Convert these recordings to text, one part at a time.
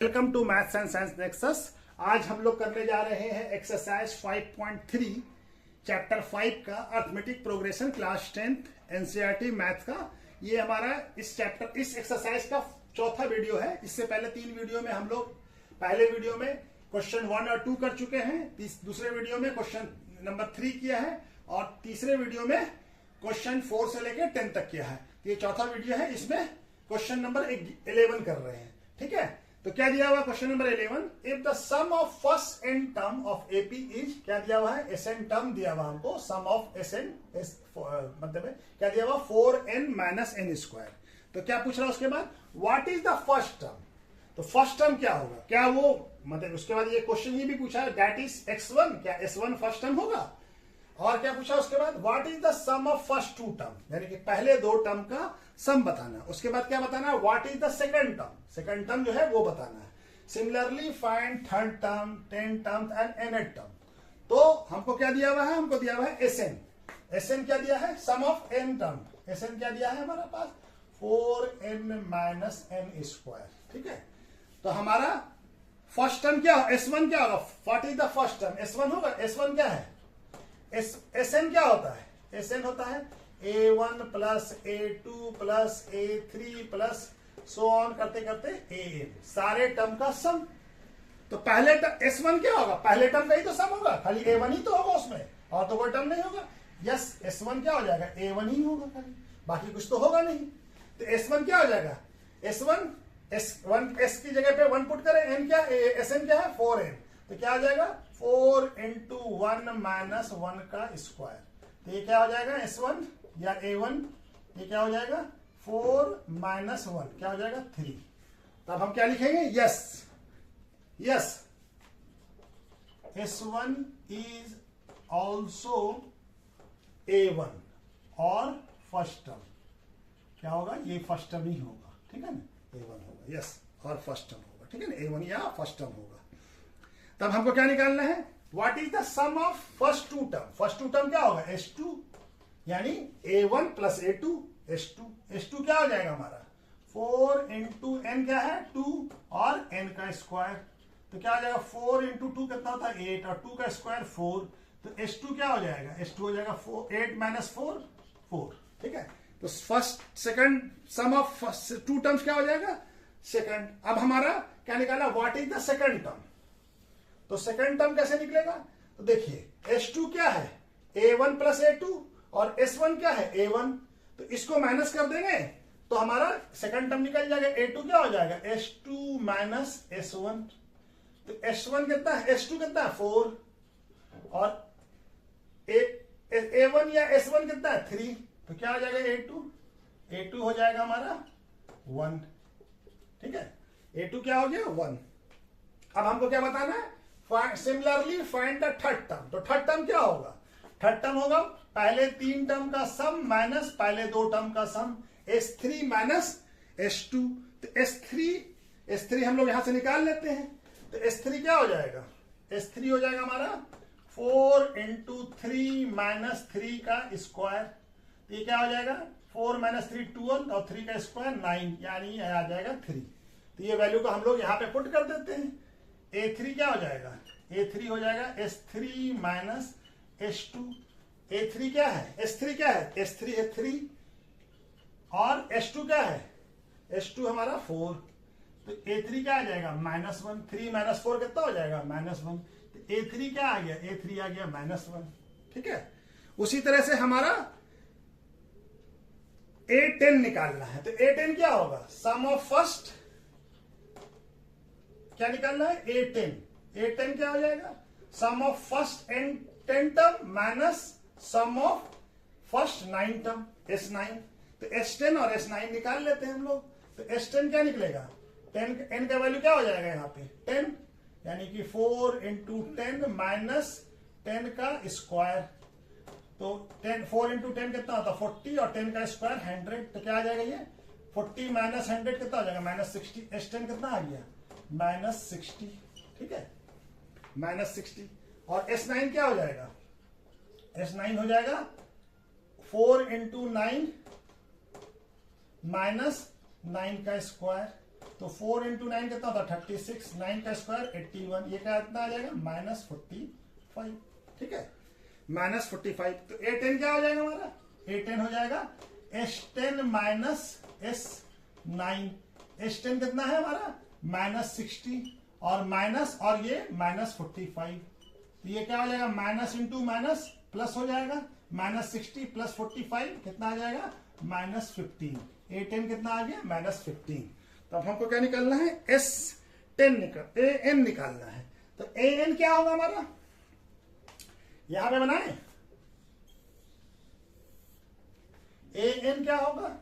Welcome to maths and science nexus. आज हम लोग करने जा रहे हैं एक्सरसाइज 5.3 चैप्टर 5 का arithmetic progression class 10th NCERT math का। ये हमारा इस एक्सरसाइज का चौथा वीडियो है। इससे पहले 3 वीडियो में हम लोग पहले वीडियो में क्वेश्चन 1 और 2 कर चुके हैं, दूसरे वीडियो में क्वेश्चन नंबर 3 किया है और तीसरे वीडियो में क्वेश्चन 4 से लेकर 10 तक किया है। ये चौथा वीडियो है, इसमें क्वेश्चन नंबर 11 कर रहे हैं। ठीक है, तो क्या दिया हुआ question number 11, if the sum of first n term of AP is, क्या दिया हुआ है, एस एन टर्म दिया हुआ हमको, सम ऑफ एस एन मतलब क्या दिया हुआ 4n माइनस एन स्क्वायर। तो क्या पूछ रहा है उसके बाद, what is the first term. तो फर्स्ट टर्म क्या होगा, क्या वो मतलब उसके बाद ये क्वेश्चन ये भी पूछा है दैट इज x1, क्या s1 फर्स्ट टर्म होगा। और क्या पूछा उसके बाद, what is the sum of first 2 term, यानी कि पहले 2 टर्म का सम बताना। उसके बाद क्या बताना है, what is the second term, second term जो है वो बताना है। Similarly find third term, 10 term and nth term. तो हमको क्या दिया हुआ है, हमको दिया हुआ है एस एन क्या दिया है, sum of n term, S N क्या दिया है हमारे पास 4n माइनस एन स्क्वायर। ठीक है, तो हमारा फर्स्ट टर्म क्या, s1 क्या होगा, what is the first term, s1 होगा। s1 क्या है, एस एन क्या होता है, एस एन होता है a1 plus a2 plus a3 plus so on करते करते an, सारे टर्म का सम। तो पहले s1 क्या होगा, पहले टर्म का ही तो सम होगा, खाली a1 ही तो होगा उसमें, और तो कोई टर्म नहीं होगा। यस, s1 क्या हो जाएगा, a1 ही होगा खाली, बाकी कुछ तो होगा नहीं। तो s1 क्या हो जाएगा, s1 s की जगह पे 1 पुट करें, n क्या, sn क्या है 4n, तो क्या हो जाएगा 4 इंटू 1 माइनस 1 का स्क्वायर। तो ये क्या हो जाएगा s1 या a1, ये क्या हो जाएगा 4 माइनस 1 क्या हो जाएगा 3। तब हम क्या लिखेंगे, yes s1 is also a1 और फर्स्ट टर्म क्या होगा, ये फर्स्ट टर्म ही होगा। ठीक है ना, a1 होगा, यस, और फर्स्ट टर्म होगा। ठीक है ना, a1 या फर्स्ट टर्म होगा। तब हमको क्या निकालना है, what is the sum of first 2 term. First 2 term क्या होगा, s2, यानी a1 प्लस a2 s2 क्या हो जाएगा हमारा 4 इंटू n क्या है 2 और n का स्क्वायर। तो क्या हो जाएगा 4 इंटू 2 कितना होता है 8 और 2 का स्क्वायर 4। तो s2 क्या हो जाएगा, s2 हो जाएगा 8 माइनस 4। ठीक है, तो first second some of 2 terms क्या हो जाएगा सेकंड। अब हमारा क्या निकाला, what is the second term. तो सेकंड टर्म कैसे निकलेगा, तो देखिए s2 क्या है a1 प्लस a2 और s1 क्या है a1, तो इसको माइनस कर देंगे तो हमारा सेकंड टर्म निकल जाएगा। a2 क्या हो जाएगा s2 माइनस s1। तो s1 कितना है, s2 कितना है 4 और a1 या s1 कितना है 3। तो क्या हो जाएगा a2 हो जाएगा हमारा 1। ठीक है, a2 क्या हो गया 1। अब हमको क्या बताना है, similarly find the third term. तो थर्ड टर्म क्या होगा, थर्ड टर्म होगा पहले 3 टर्म का सम माइनस पहले 2 टर्म का सम, s3 माइनस s2। तो s3 हम लोग यहां से निकाल लेते हैं। तो s3 क्या हो जाएगा, s3 हो जाएगा हमारा 4 इंटू 3 माइनस 3 का स्क्वायर। तो ये क्या हो जाएगा 4 माइनस 3 12 और 3 का स्क्वायर 9, यानी आ जाएगा 3। तो ये वैल्यू को हम लोग यहाँ पे पुट कर देते हैं। a3 क्या हो जाएगा, a3 हो जाएगा s3 माइनस s2। a3 क्या है, s3 क्या है, s3 है 3 और s2 क्या है, s2 हमारा 4। तो a3 क्या आ जाएगा -1, 3 माइनस 4 कितना हो जाएगा -1। तो a3 क्या आ गया, a3 आ गया -1। ठीक है, उसी तरह से हमारा a10 निकालना है। तो a10 क्या होगा, सम ऑफ फर्स्ट क्या निकालना है a10 क्या हो जाएगा, sum of first and 10 term minus sum of first 9 term s9। तो s10 और s9 निकाल लेते हैं हम लोग। तो s10 क्या निकलेगा, 10 n का वैल्यू क्या हो जाएगा यहाँ पे 10, यानी कि 4 इंटू 10 माइनस 10 का स्क्वायर। तो 4 इंटू 10 कितना होता है 40 और 10 का स्क्वायर 100। तो क्या आ जाएगा ये 40 माइनस 100 कितना हो जाएगा -60। s10 कितना आ गया -60। ठीक है, -60 और s9 क्या हो जाएगा, s9 हो जाएगा 4 इंटू 9 माइनस 9 का स्क्वायर। तो 4 इंटू 9 कितना होता है 36, 9 का स्क्वायर 81, ये क्या कितना आ जाएगा -45, ठीक है -45। तो A10 क्या हो जाएगा हमारा, A10 हो जाएगा S10 माइनस S9, S10 कितना है हमारा -60 और माइनस और ये -45, तो ये क्या हो जाएगा माइनस इंटू माइनस प्लस हो जाएगा, -60 + 45 कितना आ जाएगा -15, A10 कितना आ गया -15। तो अब हमको क्या निकालना है S10 AN निकालना है। तो AN क्या होगा हमारा, यहां पे बनाए AN क्या होगा,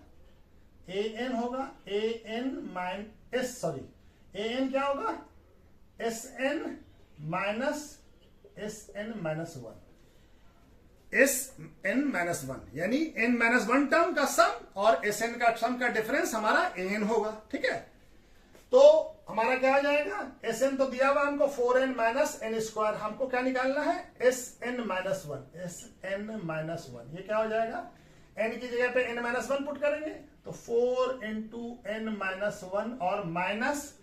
AN होगा AN क्या होगा SN माइनस SN -1, SN -1 यानी n-1 टर्म का सम और SN का सम का डिफरेंस हमारा AN होगा, ठीक है। तो हमारा क्या आ जाएगा, SN तो दिया हुआ हमको 4n माइनस n स्क्वायर, हमको क्या निकालना है SN -1, SN -1 ये क्या हो जाएगा, n की जगह पे n-1 पुट करेंगे तो 4 इंटू n-1 और माइनस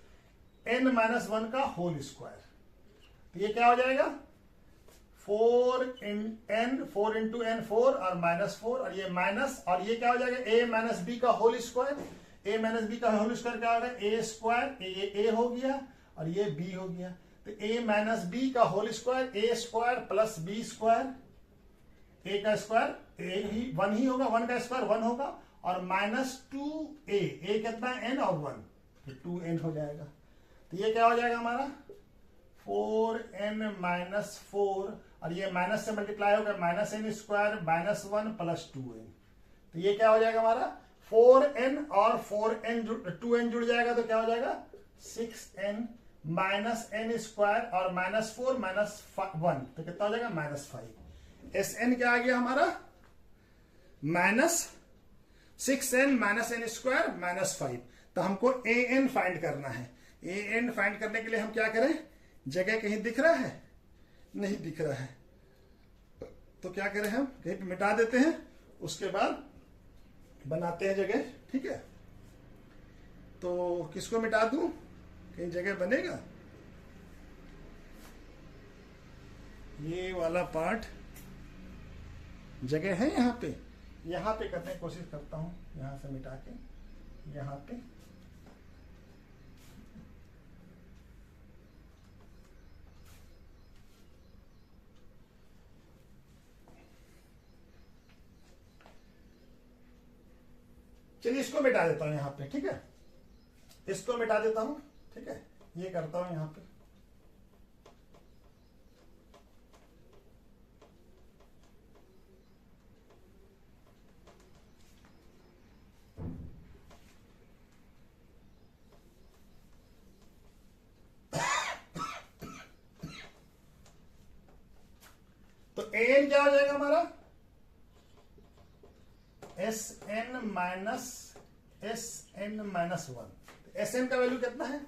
n-1 का होल स्क्वायर, तो ये क्या हो जाएगा 4 इंटू n 4 और -4 और ये माइनस और ये क्या हो जाएगा a माइनस बी का whole square, a minus b का होल स्क्वायर क्या होगा a स्क्वायर, ये a हो गया और ये b हो गया, तो a माइनस बी का whole square a square plus b square, a का स्क्वायर a ही 1 ही होगा, 1 का स्क्वायर 1 होगा और -2a, a कितना n और 1 तो 2n हो जाएगा। तो ये क्या हो जाएगा हमारा 4n -4 और ये माइनस से मल्टीप्लाई होगा -n स्क्वायर -1 + 2n, तो ये क्या हो जाएगा हमारा 4n और 2n जुड़ जाएगा तो क्या हो जाएगा 6n -n स्क्वायर और -4 -1 तो कितना हो जाएगा -5। SN क्या आ गया हमारा -6n -n स्क्वायर -5। तो हमको AN फाइंड करना है। AN फाइंड करने के लिए हम क्या करें, जगह कहीं दिख रहा है, नहीं दिख रहा है, तो क्या करें हम कहीं पे मिटा देते हैं, उसके बाद बनाते हैं जगह, ठीक है। तो किसको मिटा दूं, कहीं जगह बनेगा, ये वाला पार्ट जगह है यहाँ पे करने की कोशिश करता हूं, यहां से मिटा के यहाँ पे चलिए इसको मिटा देता हूं यहाँ पे, ठीक है, इसको मिटा देता हूं, ठीक है, ये करता हूं यहाँ पे। तो AN क्या हो जाएगा हमारा SN -1। SN का वैल्यू कितना है,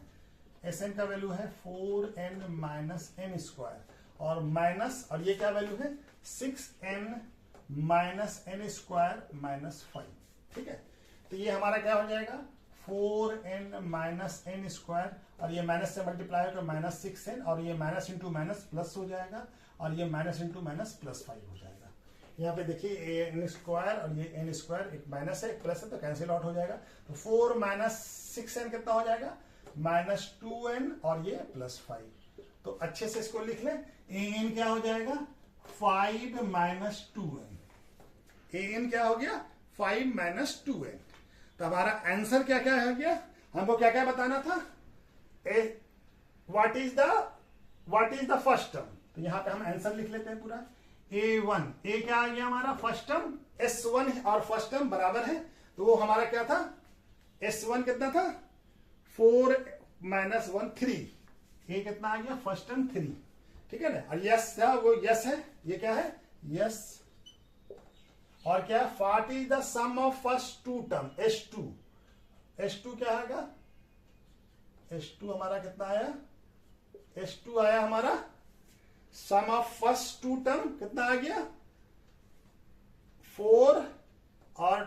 SN का वैल्यू है 4n -n स्क्वायर और माइनस और ये क्या वैल्यू है 6n -n स्क्वायर -5, ठीक है। तो ये हमारा क्या हो जाएगा 4n -n स्क्वायर और ये माइनस से मल्टीप्लाई होकर -6n और ये माइनस इंटू माइनस प्लस हो जाएगा और ये माइनस इंटू माइनस +5 हो जाएगा। यहाँ पे देखिए n स्क्वायर और ये n स्क्वायर, एक माइनस है एक प्लस है तो कैंसिल आउट हो जाएगा। तो 4 -6n कितना हो जाएगा -2n और ये +5। तो अच्छे से इसको लिख लें, an क्या हो जाएगा 5 - 2n। an क्या हो गया 5 - 2n। तो हमारा आंसर क्या क्या हो गया, हमको क्या क्या बताना था, what is the first term. तो यहाँ पे हम आंसर लिख लेते हैं पूरा। A1 A क्या आ गया हमारा फर्स्ट टर्म, S1 और फर्स्ट टर्म बराबर है, तो वो हमारा क्या था S1 कितना था 4 - 1 3, A कितना आ गया फर्स्ट टर्म 3, ठीक है ना। और यस था वो यस है, ये क्या है यस, और क्या है what is the sum of first two term S2 क्या आएगा S2 हमारा कितना आया, S2 आया हमारा sum of first two term कितना आ गया 4 और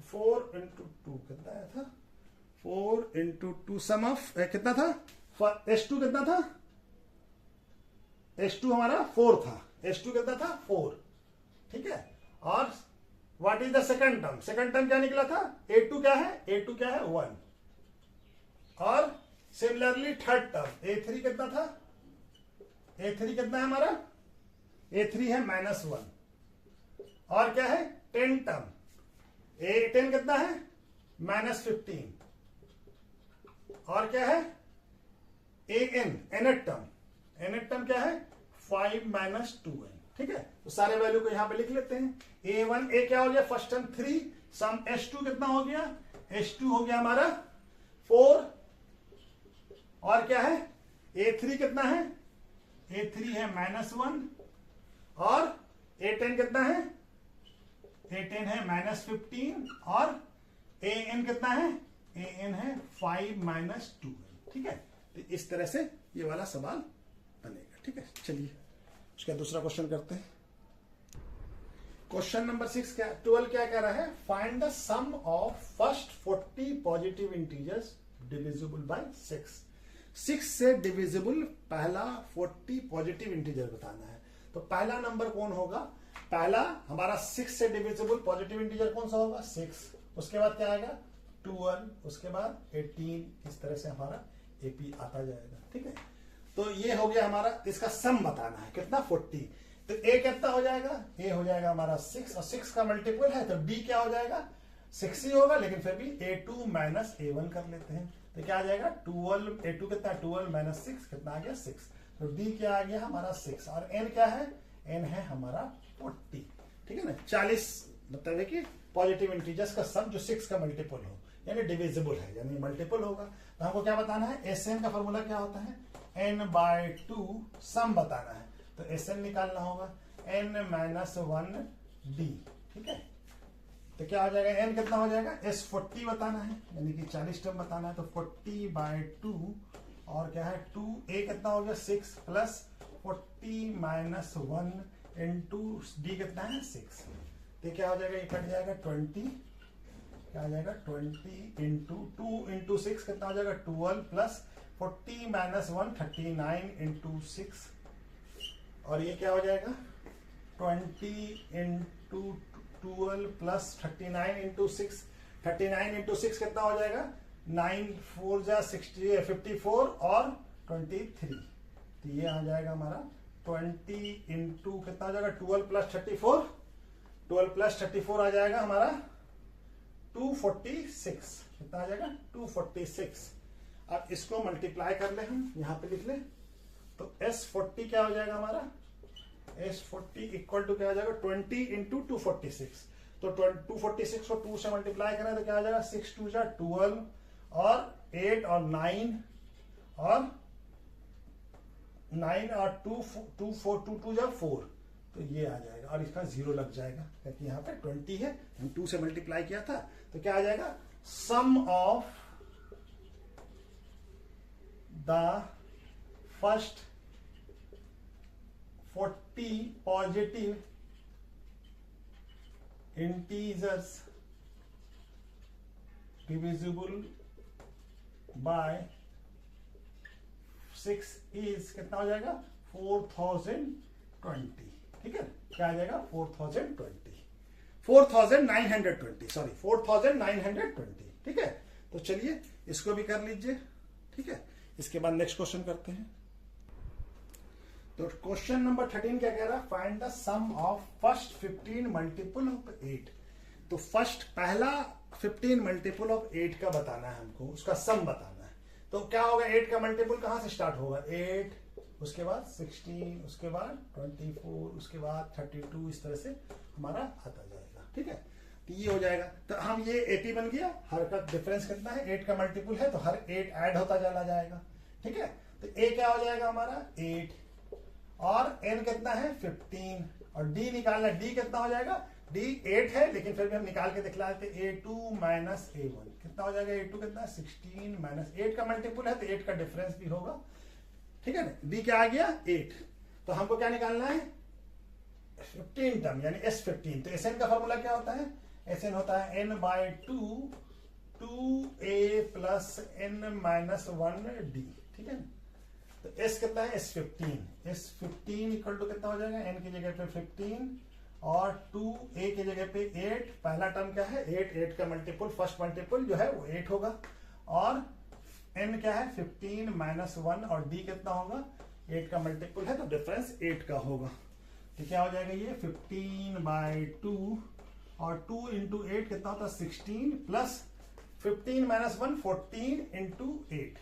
4 इंटू 2 कितना आया था 4 इंटू 2 सम ऑफ कितना था, H2 कितना था, H2 हमारा 4 था, H2 कितना था 4, ठीक है। और what is the second term, second term क्या निकला था, A2 क्या है, A2 क्या है 1। और सिमिलरली थर्ड टर्म A3 कितना था, A3 कितना है हमारा, A3 है -1। और क्या है 10 टर्म, A10 कितना है -15। और क्या है nth टर्म क्या है 5 - 2n, ठीक है। तो सारे वैल्यू को यहां पे लिख लेते हैं। A1 A क्या हो गया फर्स्ट टर्म 3, सम H2 कितना हो गया, H2 हो गया हमारा 4। और क्या है A3 कितना है, A3 है -1। और A10 कितना है, A10 है -15। और AN कितना है, AN है 5 - 2n, ठीक है। तो इस तरह से ये वाला सवाल बनेगा, ठीक है। चलिए उसका दूसरा क्वेश्चन करते हैं। क्वेश्चन नंबर 12 क्या कह रहा है, find the sum of first 40 positive integers divisible by 6। 6 से डिविजिबल पहला 40 पॉजिटिव इंटीजर बताना है। तो पहला नंबर कौन होगा, पहला हमारा 6 से डिविजिबल पॉजिटिव इंटीजर कौन सा होगा 6। उसके बाद क्या आएगा 12, उसके बाद 18, इस तरह से हमारा एपी आता जाएगा, ठीक है। तो ये हो गया हमारा, इसका सम बताना है कितना 40। तो ए कितना हो जाएगा, ए हो जाएगा हमारा 6 और 6 का मल्टीपल है तो डी क्या हो जाएगा 6 ही होगा, लेकिन फिर भी A2 - A1 कर लेते हैं। तो क्या आ जाएगा 12, A2 कितना 12 - 6 कितना आ गया 6। तो डी क्या आ गया हमारा 6। और एन क्या है, एन है हमारा 40, ठीक है ना। 40 मतलब है कि पॉजिटिव इंटीजर्स का सम जो 6 का मल्टीपल हो, यानी डिविजिबल है, यानी मल्टीपल होगा। तो हमको क्या बताना है, एसएन का फॉर्मूला क्या होता है n/2 सम बताना है। तो एसएन निकालना होगा n - 1d, ठीक है। तो क्या हो जाएगा, n कितना हो जाएगा S40 बताना है, यानी कि 40 टर्म बताना है। तो 40/2 और क्या है 2, a कितना हो गया 6 प्लस 40 - 1 इंटू डी कितना है 6। तो क्या हो जाएगा, ये कट जाएगा 20, क्या आ जाएगा 20 इंटू 2 इंटू 6 कितना हो जाएगा 12 प्लस 40 - 1 39 इंटू 6। और ये क्या हो जाएगा 20 इंटू 12 प्लस 39 इंटू 6। 39 इंटू 6 कितना हो जाएगा 9 4 जा 60 54 और 23। तो ये आ जाएगा हमारा 20 इंटू कितना हो जाएगा 12 प्लस 34, 12 प्लस 34 आ जाएगा हमारा 246, कितना आ जाएगा 246। अब इसको मल्टीप्लाई कर ले, हम यहां पे लिख ले। तो S40 क्या हो जाएगा हमारा, S40 इक्वल टू क्या हो जाएगा 20 इंटू 246। तो 246 को 2 से मल्टीप्लाई करें तो क्या आ जाएगा 6 2 जा 12 और 8 और 9 और 9 और 2 2 4 2 2 जा 4। तो ये आ जाएगा और इसका 0 लग जाएगा क्योंकि यहाँ पे 20 है, हम 2 से मल्टीप्लाई किया था। तो क्या आ जाएगा sum of the first 40 positive integers divisible by 6 is कितना हो जाएगा 4020, ठीक है। क्या आ जाएगा 4920, सॉरी 4920, ठीक है। तो चलिए इसको भी कर लीजिए, ठीक है। इसके बाद नेक्स्ट क्वेश्चन करते हैं। तो क्वेश्चन नंबर 13 क्या कह रहा है, find the sum of first 15 multiple of 8। तो फर्स्ट पहला 15 मल्टीपल ऑफ 8 का बताना है हमको, उसका सम बताना है। तो क्या होगा 8 का मल्टीपल कहां से स्टार्ट होगा 8, उसके बाद 16, उसके बाद 24, उसके बाद 32, इस तरह से हमारा आता जाएगा, ठीक है। तो ये हो जाएगा। तो हम ये 80 बन गया, हर का डिफरेंस कितना है 8 का मल्टीपल है तो हर 8 ऐड होता चला जाएगा, ठीक है। तो a क्या हो जाएगा हमारा 8 और n कितना है 15 और d निकालना, d कितना हो जाएगा d 8 है लेकिन फिर भी हम निकाल के दिखला देते a2 माइनस a1 कितना हो जाएगा a2 कितना 16 माइनस 8 का मल्टीपल है तो 8 का डिफरेंस भी होगा, ठीक है ना। b क्या आ गया 8। तो हमको क्या निकालना है 15 टर्म यानी S15। तो Sn का फॉर्मूला क्या होता है, Sn होता है n/2 2a plus n minus 1d, ठीक है। तो s कितना है, s15 इक्वल टू कितना हो जाएगा, n की जगह पे 15 और 2a की जगह पे 8। पहला टर्म क्या है, 8 का मल्टीपल, फर्स्ट मल्टीपल जो है वो 8 होगा, और n क्या है 15 माइनस 1, और d कितना होगा, 8 का मल्टीपल है तो डिफरेंस 8 का होगा। तो क्या हो जाएगा, ये 15/2 और 2 इंटू 8 कितना होता है 16, प्लस 15 माइनस 1 14 इंटू 8,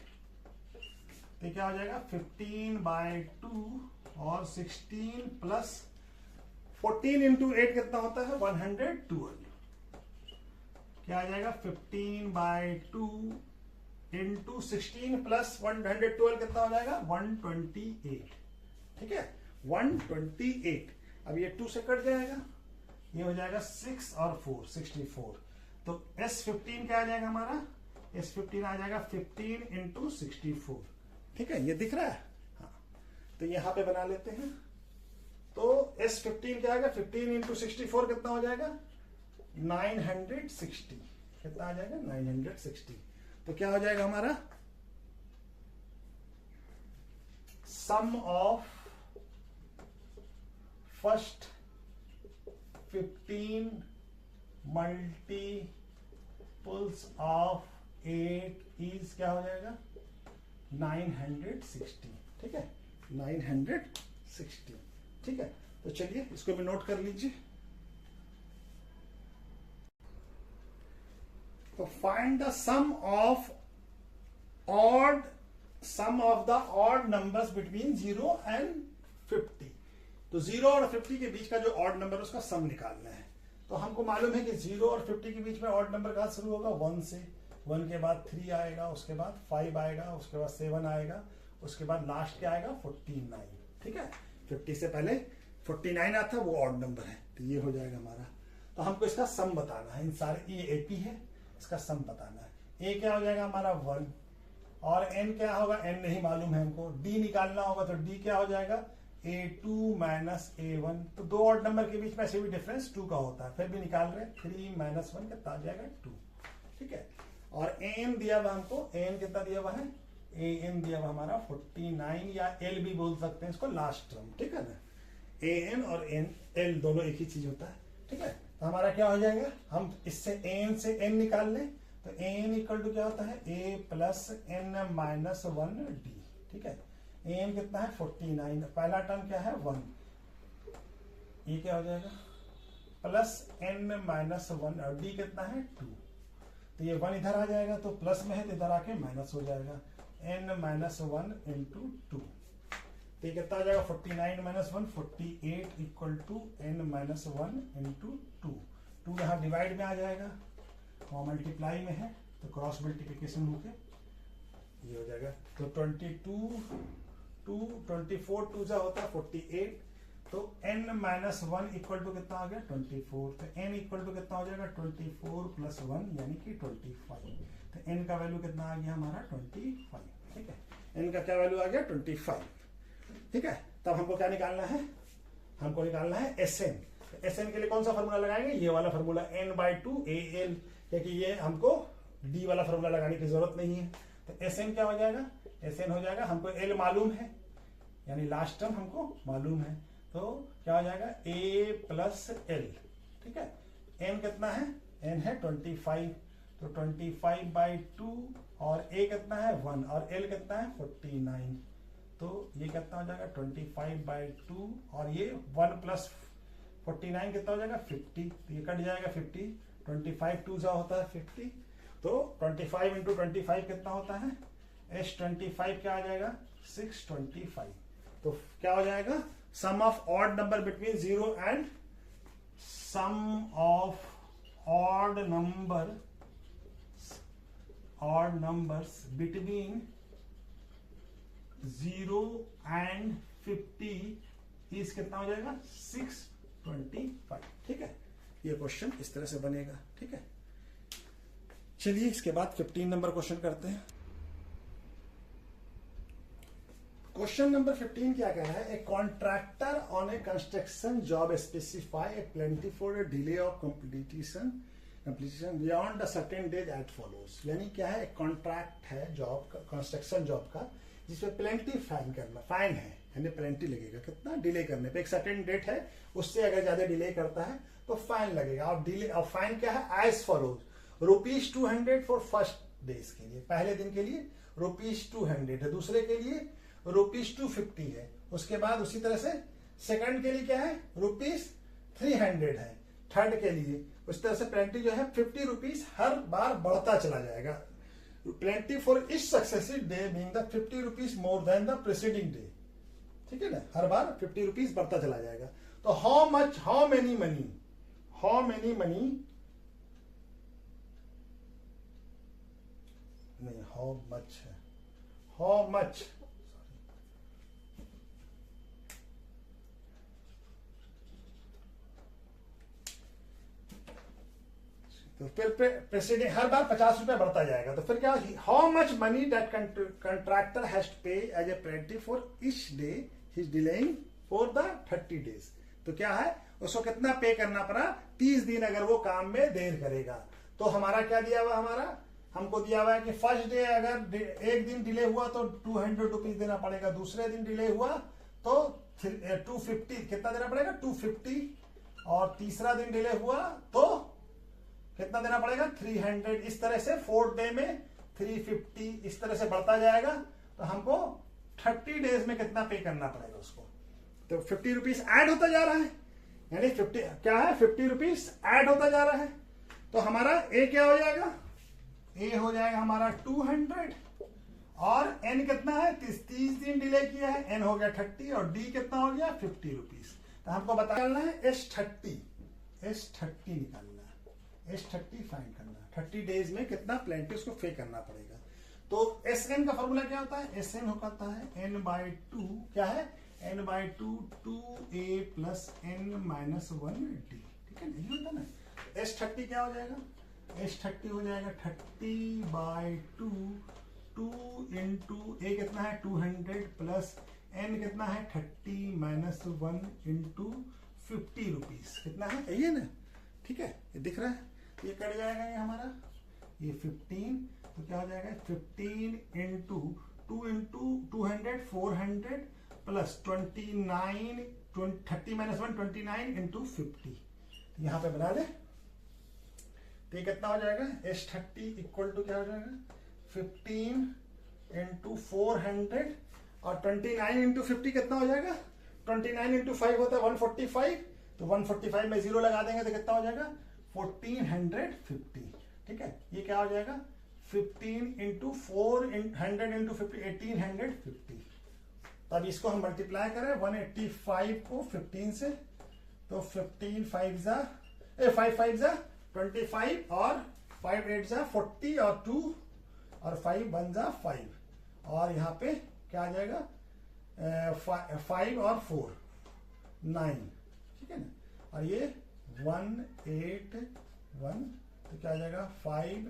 तो क्या हो जाएगा 15/2 और 16 प्लस 14 इंटू 8 कितना होता है 112। क्या आ जाएगा 15/2 इंटू 16 प्लस 112 कितना हो जाएगा 128, ठीक है 128। अब ये 2 से कट जाएगा, ये हो जाएगा 6 और 4 64। तो S15 क्या आ जाएगा हमारा, S15 आ जाएगा 15 इंटू 64, ठीक है, ये दिख रहा है। हाँ, तो यहां पे बना लेते हैं। तो S15 क्या आएगा, 15 इंटू 64 कितना हो जाएगा 960, कितना आ जाएगा 960। तो क्या हो जाएगा हमारा sum of first 15 multiples of 8 is क्या हो जाएगा 960, ठीक है 960, ठीक है। तो चलिए इसको भी नोट कर लीजिए। तो find the sum of the odd numbers between 0 and 50। तो 0 और 50 के बीच का जो ऑड नंबर उसका सम निकालना है। तो हमको मालूम है कि 0 और 50 के बीच में ऑड नंबर कहां शुरू होगा 1 से, 1 के बाद 3 आएगा, उसके बाद 5 आएगा, उसके बाद 7 आएगा, उसके बाद लास्ट क्या आएगा 49, ठीक है। 50 से पहले 49 आता है, वो ऑड नंबर है, तो ये हो जाएगा हमारा। तो हमको इसका सम बताना है, इन सारे ये AP है, इसका सम बताना है। A क्या हो जाएगा हमारा 1, और N क्या होगा, N नहीं मालूम है हमको। D निकालना होगा, तो D क्या हो जाएगा A2 माइनस A1। तो दो ऑड नंबर के बीच में ऐसे भी डिफरेंस 2 का होता है, फिर भी निकाल रहे हैं 3 माइनस 1 कितना आ जाएगा 2, ठीक है। और AN दिया हुआ हमको, AN कितना दिया हुआ है, AN दिया हुआ हमारा 49, या L भी बोल सकते हैं इसको, लास्ट टर्म, ठीक है ना। AN और L दोनों एक ही चीज होता है, ठीक है। तो हमारा क्या हो जाएगा, हम इससे AN से N निकाल लें, तो AN इक्वल टू क्या होता है A plus N minus 1D, ठीक है। AN कितना है 49, पहला टर्म क्या है 1, ये क्या हो जाएगा प्लस N माइनस 1, और D कितना है 2। तो ये 1 इधर आ जाएगा, तो प्लस में है तो इधर आके माइनस हो जाएगा, N माइनस 1 इंटू 2। तो ये कितना आ जाएगा 49 minus 1 48 equal to N minus 1 into 2 यहाँ डिवाइड में आ जाएगा, और मल्टीप्लाई में है तो क्रॉस मल्टीप्लिकेशन होके ये हो जाएगा। तो 24 2 जा होता है 48, तो N माइनस 1 इक्वल टू कितना आ गया 24। तो N इक्वल टू कितना हो जाएगा 24 प्लस 1 यानी कि 25। तो N का वैल्यू कितना आ गया हमारा 25, ठीक है। N का क्या वैल्यू आ गया 25, ठीक है। तब हमको क्या निकालना है, हमको निकालना है SN। तो SN के लिए कौन सा फॉर्मूला लगाएंगे, ये वाला फॉर्मूला N/2 AL, क्योंकि ये हमको D वाला फॉर्मूला लगाने की जरूरत नहीं है। तो SN क्या हो जाएगा, SN हो जाएगा, हमको L मालूम है, यानी लास्ट टर्म हमको मालूम है, तो क्या हो जाएगा A प्लस L, ठीक है। N कितना है, N है 25, तो 25/2, और A कितना है 1, और L कितना है 49। तो ये कितना हो जाएगा 25/2, और ये 1 प्लस 49 कितना हो जाएगा 50, तो ये कट जाएगा 50, 25 2 जा होता है 50, तो 25 इंटू 25 कितना होता है S25 क्या आ जाएगा 625। तो क्या हो जाएगा sum of odd number between 0 and sum of odd numbers between 0 and 50 is कितना हो जाएगा 625, ठीक है। ये क्वेश्चन इस तरह से बनेगा, ठीक है। चलिए इसके बाद 15 नंबर क्वेश्चन करते हैं। क्वेश्चन नंबर 15 क्या कह रहा है, a contractor on A construction job specify A plenty for a delay of completion completion beyond a certain days at follows, यानी क्या है, एक कॉन्ट्रैक्ट है जॉब का, कंस्ट्रक्शन जॉब का, जिसपे प्लेंटी फाइन करना, फाइन है, यानी प्लेंटी लगेगा कितना, डिले करने पे। एक सर्टेन डेट है, उससे अगर ज्यादा डिले करता है तो फाइन लगेगा। और डिले, और फाइन क्या है, as follows, ₹200 for first days के लिए, पहले दिन के लिए ₹200 है, दूसरे के लिए ₹250 है, उसके बाद उसी तरह से सेकंड के लिए क्या है, ₹300 है, थर्ड के लिए उस तरह से पेनल्टी जो है ₹50 हर बार बढ़ता चला जाएगा। Penalty for each successive day being the ₹50 more than the preceding day, ठीक है ना, हर बार ₹50 बढ़ता चला जाएगा। तो हाउ मेनी मनी नहीं, हाउ मच तो फिर प्रेसिडेंट हर बार ₹50 बढ़ता जाएगा। तो फिर क्या, how much money that contractor has to pay as a penalty for each day he is delaying for the 30 days. तो क्या है, उसको कितना पे करना पड़ा, 30 दिन अगर वो काम में देर करेगा। तो हमारा क्या दिया हुआ, हमको दिया हुआ है कि फर्स्ट डे अगर एक दिन डिले हुआ तो ₹200 देना पड़ेगा, दूसरे दिन डिले हुआ तो 250 कितना देना पड़ेगा, 250, और तीसरा दिन डिले हुआ तो कितना देना पड़ेगा, 300। इस तरह से 4th डे में 350, इस तरह से बढ़ता जाएगा। तो हमको 30 डेज में कितना पे करना पड़ेगा उसको, तो ₹50 ऐड होता जा रहा है, यानी 50 क्या है, ₹50 ऐड होता जा रहा है। तो हमारा ए क्या हो जाएगा, ए हो जाएगा हमारा 200, और एन कितना है, 30 दिन डिले किया है, एन हो गया 30, और डी कितना हो गया, ₹50। तो हमको बताना है S30 निकालना है, S30 फाइंड करना है, 30 डेज में कितना प्लेंटी उसको पे करना पड़ेगा। तो SN का फॉर्मूला क्या होता है, SN होता है N/2, क्या है, N/2 2A + N-1D, ठीक है, यही होता है ना। S30 क्या हो जाएगा, S30 हो जाएगा 30/2, 2 × A कितना है 200 प्लस N कितना है 30 - 1 × ₹50, कितना है, यही है ना, ठीक है, ये दिख रहा है, ये कट जाएगा, ये हमारा ये 15, तो क्या हो जाएगा 15 × 2 × 200 400 प्लस 29 30 - 1 29 × 50, यहां पे बना ले। तो ये कितना हो जाएगा, S30 = क्या हो जाएगा, 15 × 400 और 29 × 50 कितना हो जाएगा, 29 × 5 होता है 145, तो 145 में 0 लगा देंगे तो कितना हो जाएगा 1450, ठीक है। ये क्या हो जाएगा 15 × 400 × 50 1850। तो अब इसको हम मल्टीप्लाई करें 185 को 15 से, तो 15 5 5 25 और 5 8 40 और 2 और 5 1 5, और यहाँ पे क्या आ जाएगा 5 और 4 9, ठीक है ना, और ये 1 8 1, तो क्या आ जाएगा 5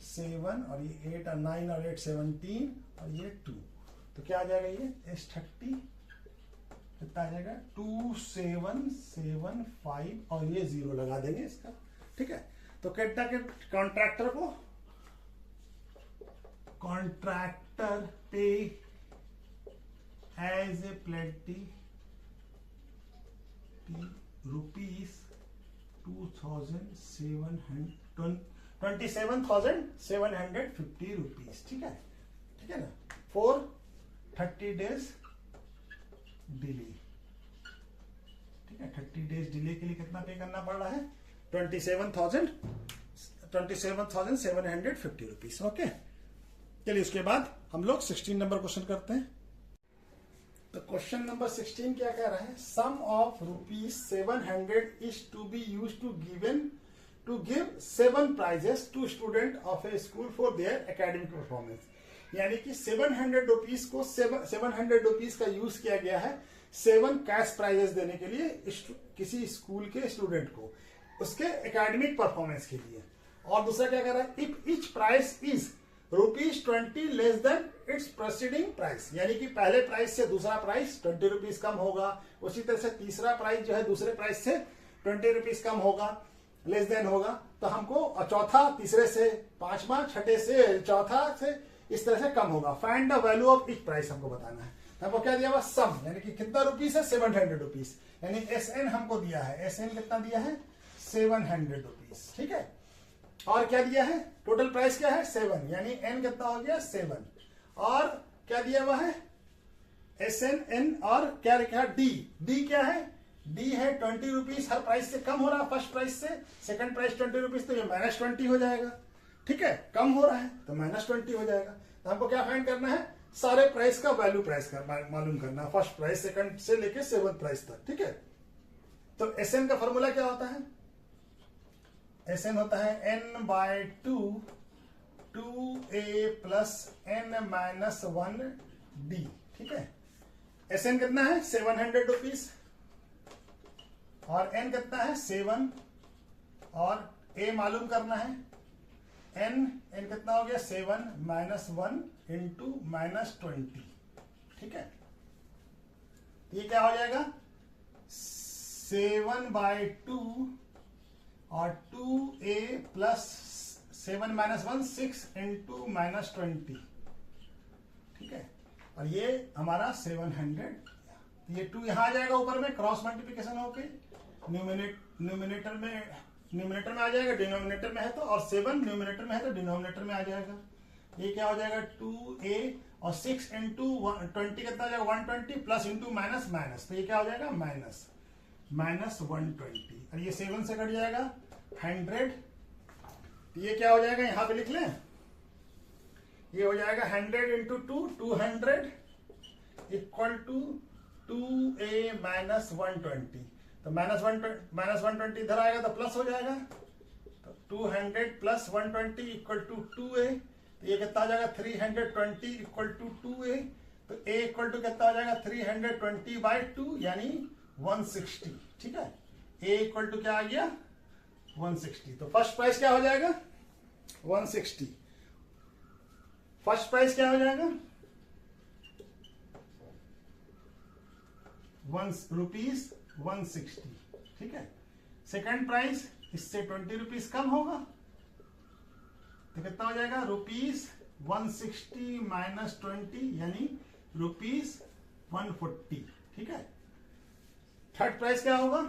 7 और ये 8 और 9 और 8 17 और ये 2, तो क्या आ जाएगा ये S30 कितना आ जाएगा 2775 और ये 0 लगा देंगे इसका, ठीक है। तो कहता कि कॉन्ट्रैक्टर पे एज ए प्लेंटी ₹27,750, ठीक है, ठीक है ना, फॉर 30 डेज डिले, ठीक है। 30 डेज डिले के लिए कितना पे करना पड़ रहा है, ₹27,750, ओके। चलिए उसके बाद हम लोग 16 नंबर क्वेश्चन करते हैं। तो क्वेश्चन नंबर 16 क्या कह रहा है, sum of ₹700 is to be use to give 7 prizes to student of a school for their academic performance, यानी कि ₹700 को ₹700 का यूज किया गया है 7 कैश प्राइजेस देने के लिए किसी स्कूल के स्टूडेंट को उसके एकेडमिक परफॉर्मेंस के लिए। और दूसरा क्या कह रहा है, if each price is ₹20 less than it's preceding price, यानी कि पहले प्राइस से दूसरा प्राइस ₹20 कम होगा, उसी तरह से तीसरा प्राइस जो है दूसरे प्राइस से ₹20 कम होगा, लेस देन होगा, तो हमको चौथा तीसरे से पांचवा, छठे से चौथा से इस तरह से कम होगा। Find the value of each price हमको बताना है। तो हमको क्या दिया हुआ, सम, यानी कि कितना रुपीस है, 700 रुपीस, यानी SN हमको दिया है, SN कितना दिया है, 700 रुपीस, ठीक है। और क्या दिया है, टोटल प्राइस क्या है, 7, यानी N कितना हो गया, 7, और क्या दिया हुआ है, SN, N, और क्या लिखा, D क्या है, D है 20 रुपीस, हर प्राइस से कम हो रहा है, फर्स्ट प्राइस से, सेकंड प्राइस 20 रुपीस, तो ये -20 हो जाएगा, ठीक है, कम हो रहा है तो -20 हो जाएगा। तो हमको क्या फाइंड करना है, सारे प्राइस का वैल्यू प्राइस का मालूम करना, फर्स्ट प्राइस सेकंड से लेके 7th प्राइस तक, ठीक है। तो SN का फॉर्मूला क्या होता है, SN होता है N/2 2A + N-1D, ठीक है। SN कितना है, 700 रुपीस, और N कितना है, 7, और A मालूम करना है, N कितना हो गया, 7 - 1 × -20, ठीक है। ये क्या हो जाएगा, 7/2 और 2A + 7 - 1 6 × -20, ठीक है। और ये हमारा 700, ये 2 यहां आ जाएगा ऊपर में, क्रॉस मल्टीप्लिकेशन होके न्यूमिनेटर में आ जाएगा, डिनोमिनेटर में है तो, और 7 न्यूमिनेटर में है तो डिनोमिनेटर में आ जाएगा। ये क्या हो जाएगा, 2A और 6 × 20 कितना हो जाएगा, 120, प्लस इंटू माइनस माइनस, तो ये क्या हो जाएगा, -120, और ये 7 से कट जाएगा 100, ये क्या हो जाएगा, यहां पे लिख लें, ये हो जाएगा 100 × 2 200 = 2A - 120, तो -120 इधर आएगा तो प्लस हो जाएगा, तो 200 + 120 = 2A, तो ये कितना हो जाएगा, 320 = 2A, तो A = कितना हो जाएगा, 320/2 यानी 160, ठीक है। A = क्या आ गया, 160, तो फर्स्ट प्राइस क्या हो जाएगा, 160, फर्स्ट प्राइस क्या हो जाएगा, ₹160, ठीक है। सेकंड प्राइस इससे 20 रुपीस कम होगा, तो कितना हो जाएगा, ₹160 - 20 यानी ₹140, ठीक है। थर्ड प्राइस क्या होगा,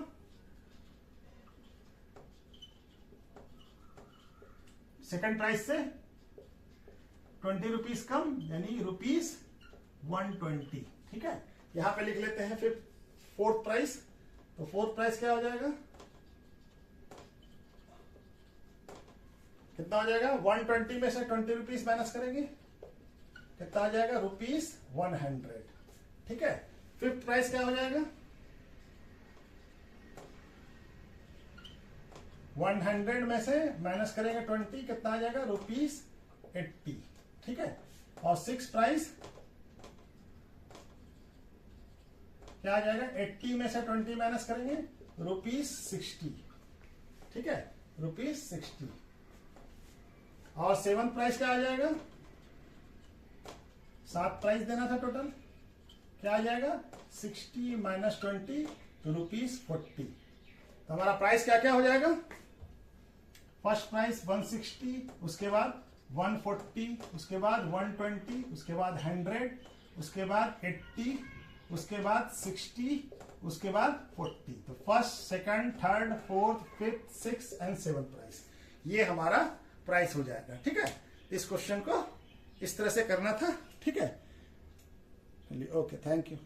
सेकंड प्राइस से 20 रुपीस कम यानी ₹120, ठीक है। यहां पे लिख लेते हैं फिर फोर्थ प्राइस, तो फोर्थ प्राइस क्या हो जाएगा, कितना हो जाएगा, 120 में से 20 रुपीस माइनस करेंगे, कितना आ जाएगा, ₹100, ठीक है। फिफ्थ प्राइस क्या हो जाएगा, 100 में से माइनस करेंगे 20, कितना आ जाएगा, ₹80, ठीक है। और सिक्स प्राइस क्या आ जाएगा, 80 में से 20 माइनस करेंगे, ₹60, ठीक है, ₹60। और सेवंथ प्राइस क्या आ जाएगा, 7 प्राइस देना था टोटल, क्या आ जाएगा, 60 - 20 तो ₹40। तो हमारा प्राइस क्या क्या हो जाएगा, फर्स्ट प्राइस 160, उसके बाद 140, उसके बाद 120, उसके बाद 100, उसके बाद 80, उसके बाद 60, उसके बाद 40। तो first, second, third, fourth, fifth, six and seventh price, ये हमारा प्राइस हो जाएगा, ठीक है। इस क्वेश्चन को इस तरह से करना था, ठीक है। Okay, thank you.